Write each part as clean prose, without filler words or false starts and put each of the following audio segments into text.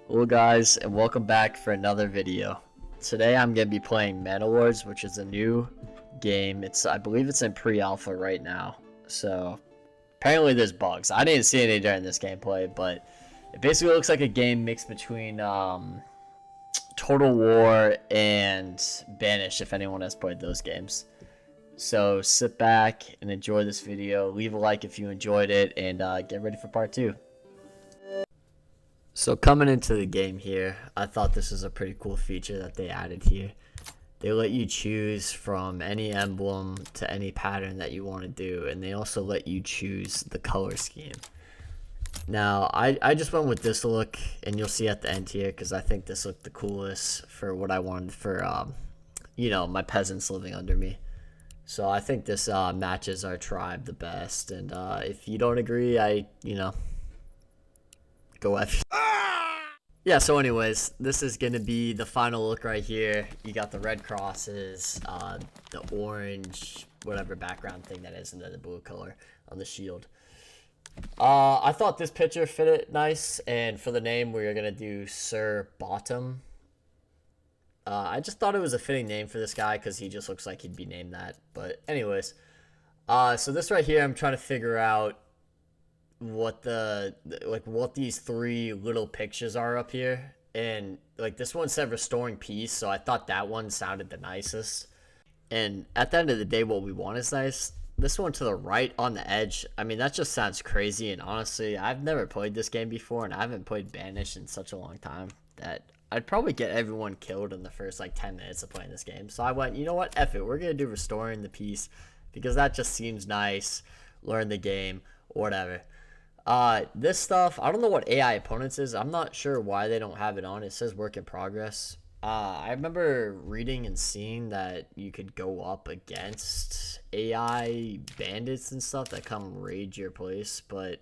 Hello guys, and welcome back for another video. Today I'm going to be playing MANOR, which is a new game. I believe it's in pre-alpha right now. So apparently there's bugs. I didn't see any during this gameplay, but it basically looks like a game mixed between Total War and Banish, if anyone has played those games. So sit back and enjoy this video. Leave a like if you enjoyed it, and get ready for part 2. So coming into the game here, I thought this was a pretty cool feature that they added here. They let you choose from any emblem to any pattern that you want to do, and they also let you choose the color scheme. Now, I just went with this look, and you'll see at the end here, because I think this looked the coolest for what I wanted for, my peasants living under me. So I think this matches our tribe the best, and if you don't agree, go F. Yeah, so anyways, this is going to be the final look right here. You got the red crosses, the orange, whatever background thing that is, and then the blue color on the shield. I thought this picture fit it nice, and for the name, we are going to do Sir Bottom. I just thought it was a fitting name for this guy because he just looks like he'd be named that. But anyways, so this right here, I'm trying to figure out what what these three little pictures are up here, and like this one said restoring peace, so I thought that one sounded the nicest. And at the end of the day, what we want is nice. This one to the right on the edge, I mean, that just sounds crazy, and honestly, I've never played this game before, and I haven't played Banish in such a long time that I'd probably get everyone killed in the first like 10 minutes of playing this game. So I went, you know what, F it, we're gonna do restoring the peace because that just seems nice. Learn the game, whatever. This stuff, I don't know what AI opponents is. I'm not sure why they don't have it on. It says work in progress. I remember reading and seeing that you could go up against AI bandits and stuff that come raid your place, but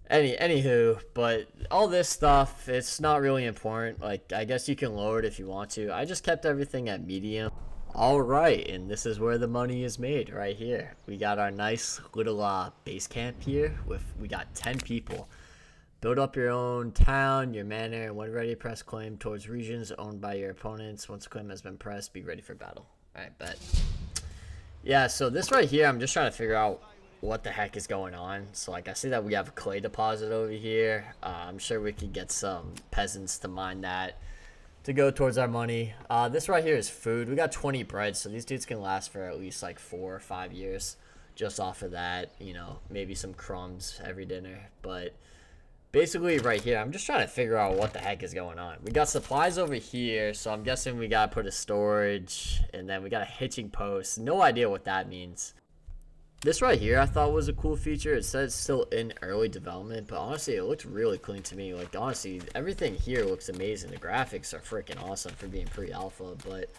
anywho, but all this stuff, it's not really important. Like, I guess you can lower it if you want to. I just kept everything at medium. All right, and this is where the money is made right here. We got our nice little base camp here we got 10 people. Build up your own town, your manor, and when ready, press claim towards regions owned by your opponents. Once claim has been pressed, be ready for battle. All right, bet. Yeah, so this right here, I'm just trying to figure out what the heck is going on. So like I see that we have a clay deposit over here. I'm sure we could get some peasants to mine that to go towards our money. This right here is food. We got 20 bread, so these dudes can last for at least like 4 or 5 years just off of that. Maybe some crumbs every dinner. But basically right here, I'm just trying to figure out what the heck is going on. We got supplies over here, so I'm guessing we gotta put a storage, and then we got a hitching post. No idea what that means. This right here I thought was a cool feature. It says it's still in early development, but honestly, it looked really clean to me. Like, honestly, everything here looks amazing. The graphics are freaking awesome for being pre-alpha, but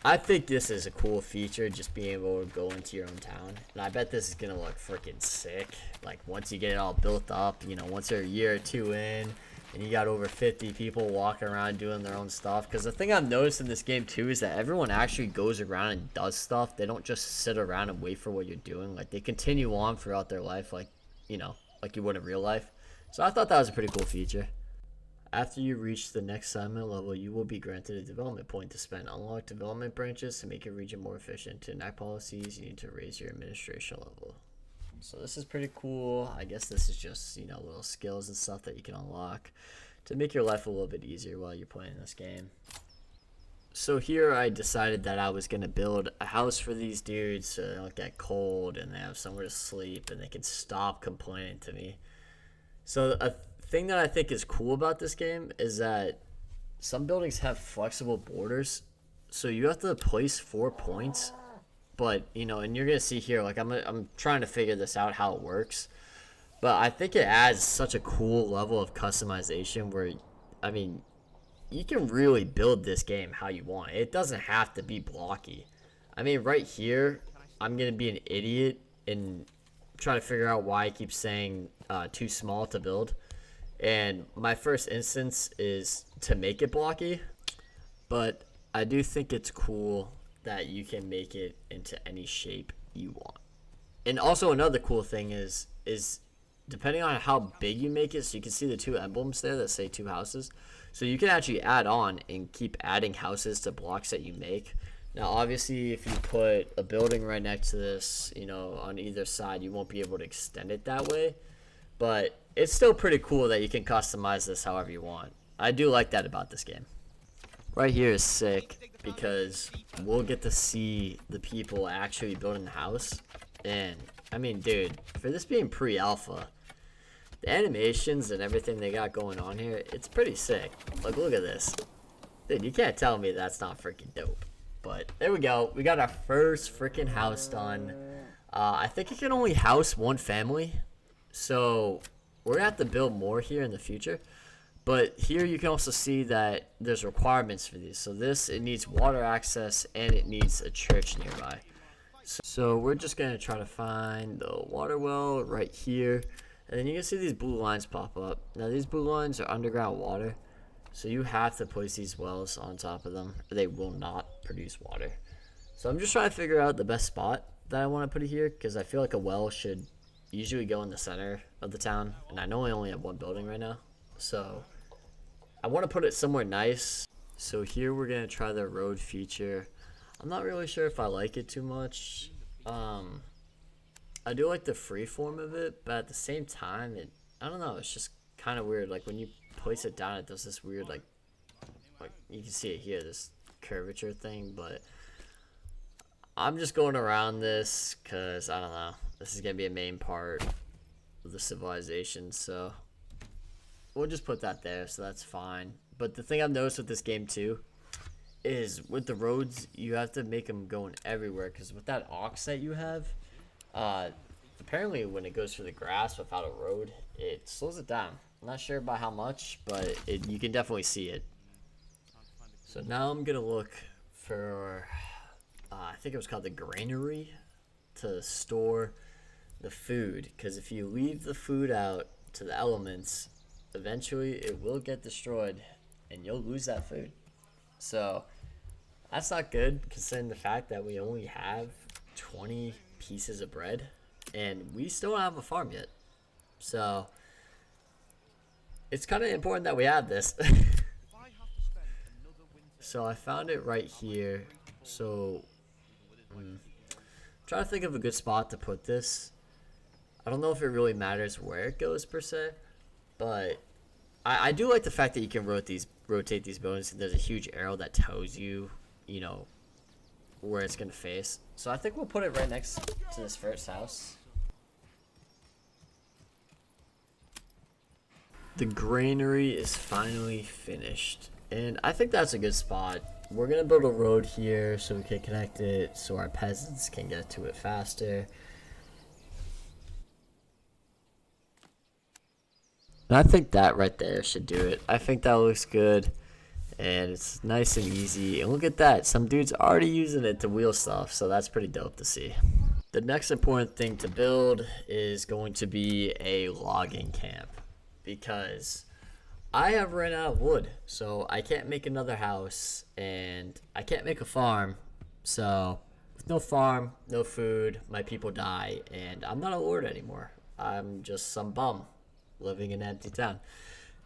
I think this is a cool feature, just being able to go into your own town. And I bet this is going to look freaking sick. Like, once you get it all built up, once you're a year or two in, and you got over 50 people walking around doing their own stuff. Because the thing I've noticed in this game too is that everyone actually goes around and does stuff. They don't just sit around and wait for what you're doing. Like, they continue on throughout their life, like you would in real life. So I thought that was a pretty cool feature. After you reach the next settlement level, you will be granted a development point to spend. Unlock development branches to make your region more efficient. To enact policies, you need to raise your administration level. So this is pretty cool. I guess this is just, little skills and stuff that you can unlock to make your life a little bit easier while you're playing this game. So here I decided that I was going to build a house for these dudes so they don't get cold and they have somewhere to sleep and they can stop complaining to me. So a thing that I think is cool about this game is that some buildings have flexible borders. So you have to place 4 points. But, and you're going to see here, like, I'm trying to figure this out, how it works. But I think it adds such a cool level of customization where, I mean, you can really build this game how you want. It doesn't have to be blocky. I mean, right here, I'm going to be an idiot and try to figure out why I keep saying too small to build. And my first instance is to make it blocky. But I do think it's cool that you can make it into any shape you want. And also another cool thing is depending on how big you make it, so you can see the two emblems there that say two houses. So you can actually add on and keep adding houses to blocks that you make. Now, obviously, if you put a building right next to this, you know, on either side, you won't be able to extend it that way. But it's still pretty cool that you can customize this however you want. I do like that about this game. Right here is sick because we'll get to see the people actually building the house. And, I mean, dude, for this being pre-alpha, the animations and everything they got going on here, it's pretty sick. Like, look at this. Dude, you can't tell me that's not freaking dope. But there we go. We got our first freaking house done. I think it can only house one family. So we're going to have to build more here in the future. But here you can also see that there's requirements for these. So this, it needs water access and it needs a church nearby. So we're just going to try to find the water well right here. And then you can see these blue lines pop up. Now these blue lines are underground water. So you have to place these wells on top of them or they will not produce water. So I'm just trying to figure out the best spot that I want to put it here. Because I feel like a well should usually go in the center of the town. And I know I only have one building right now. So I want to put it somewhere nice. So here we're going to try the road feature. I'm not really sure if I like it too much. I do like the free form of it, but at the same time, I don't know, it's just kind of weird. Like when you place it down, it does this weird, like you can see it here, this curvature thing, but I'm just going around this because, I don't know, this is going to be a main part of the civilization, so we'll just put that there, so that's fine. But the thing I've noticed with this game too is with the roads, you have to make them going everywhere, because with that ox that you have, apparently when it goes through the grass without a road, it slows it down. I'm not sure by how much, but you can definitely see it. So now I'm gonna look for, I think it was called the granary, to store the food, because if you leave the food out to the elements, eventually it will get destroyed and you'll lose that food. So that's not good, considering the fact that we only have 20 pieces of bread and we still don't have a farm yet. So it's kind of important that we have this. So I found it right here. So I'm trying to think of a good spot to put this. I don't know if it really matters where it goes per se, but I do like the fact that you can rotate these buildings. There's a huge arrow that tells you, you know, where it's gonna face. So I think we'll put it right next to this first house. The granary is finally finished, and I think that's a good spot. We're gonna build a road here so we can connect it so our peasants can get to it faster. And I think that right there should do it. I think that looks good. And it's nice and easy. And look at that. Some dude's already using it to wheel stuff. So that's pretty dope to see. The next important thing to build is going to be a logging camp. Because I have run out of wood. So I can't make another house. And I can't make a farm. So with no farm, no food, my people die. And I'm not a lord anymore. I'm just some bum living in an empty town.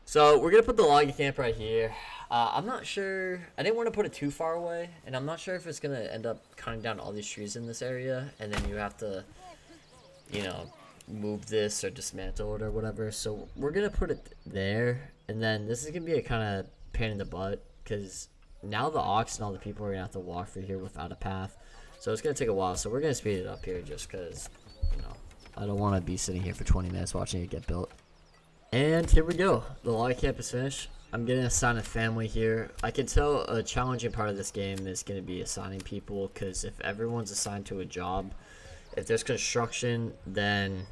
So we're gonna put the logging camp right here. I'm not sure, I didn't want to put it too far away, and I'm not sure if it's gonna end up cutting down all these trees in this area, and then you have to, you know, move this or dismantle it or whatever. So we're gonna put it there, and then this is gonna be a kind of pain in the butt, because now the ox and all the people are gonna have to walk through here without a path. So it's gonna take a while, so we're gonna speed it up here just because, you know, I don't want to be sitting here for 20 minutes watching it get built. And here we go. The log camp is finished. I'm going to assign a family here. I can tell a challenging part of this game is going to be assigning people, because if everyone's assigned to a job, if there's construction, then,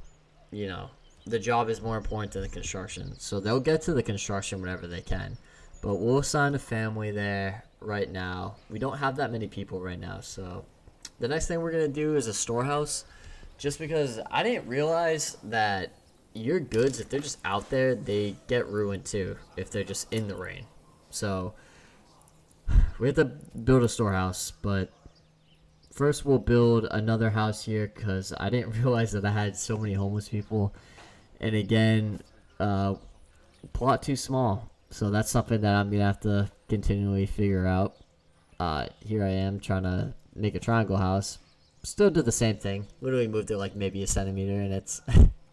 you know, the job is more important than the construction. So they'll get to the construction whenever they can. But we'll assign a family there right now. We don't have that many people right now. So the next thing we're going to do is a storehouse. Just because I didn't realize that your goods, if they're just out there, they get ruined too if they're just in the rain. So we have to build a storehouse, but first we'll build another house here because I didn't realize that I had so many homeless people, And again, plot too small. So that's something that I'm gonna have to continually figure out. Here I am trying to make a triangle house. Still did the same thing. Literally moved it like maybe a centimeter, and it's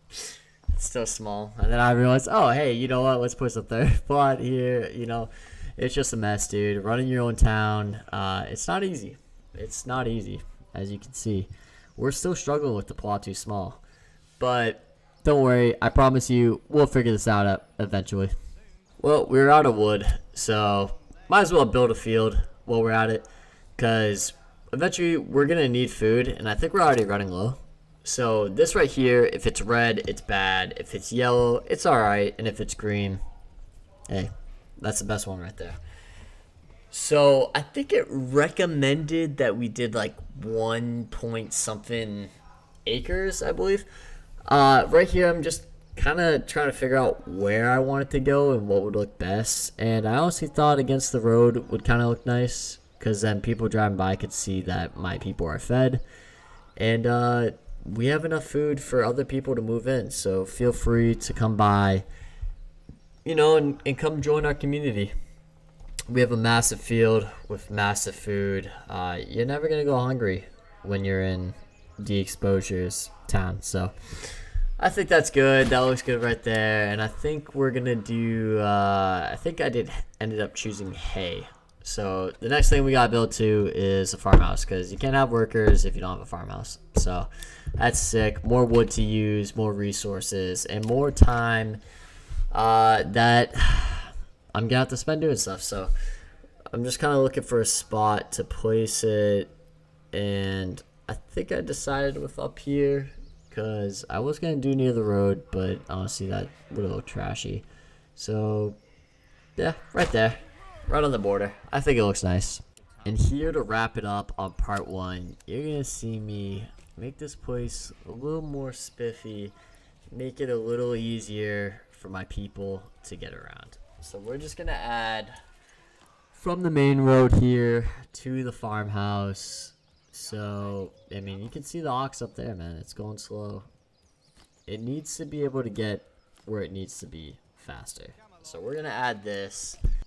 it's still small. And then I realized, oh hey, you know what? Let's put a third plot here. You know, it's just a mess, dude. Running your own town, it's not easy. It's not easy, as you can see. We're still struggling with the plot too small, but don't worry. I promise you, we'll figure this out eventually. Well, we're out of wood, so might as well build a field while we're at it, because eventually we're gonna need food, and I think we're already running low. So this right here, if it's red, it's bad. If it's yellow, it's alright, and if it's green, hey, that's the best one right there. So I think it recommended that we did like 1 point something acres, I believe. Right here, I'm just kind of trying to figure out where I want it to go and what would look best. And I honestly thought against the road would kind of look nice, because then people driving by could see that my people are fed. And we have enough food for other people to move in. So feel free to come by, you know, and come join our community. We have a massive field with massive food. You're never going to go hungry when you're in the exposures town. So I think that's good. That looks good right there. And I think we're going to do, I think I ended up choosing hay. So the next thing we got to build to is a farmhouse, because you can't have workers if you don't have a farmhouse. So that's sick. More wood to use, more resources, and more time that I'm going to have to spend doing stuff. So I'm just kind of looking for a spot to place it. And I think I decided with up here, because I was going to do near the road, but honestly that would look trashy. So yeah, right there. Right on the border. I think it looks nice. And here to wrap it up on part 1, you're going to see me make this place a little more spiffy, make it a little easier for my people to get around. So we're just going to add from the main road here to the farmhouse. So, I mean, you can see the ox up there, man. It's going slow. It needs to be able to get where it needs to be faster. So we're going to add this.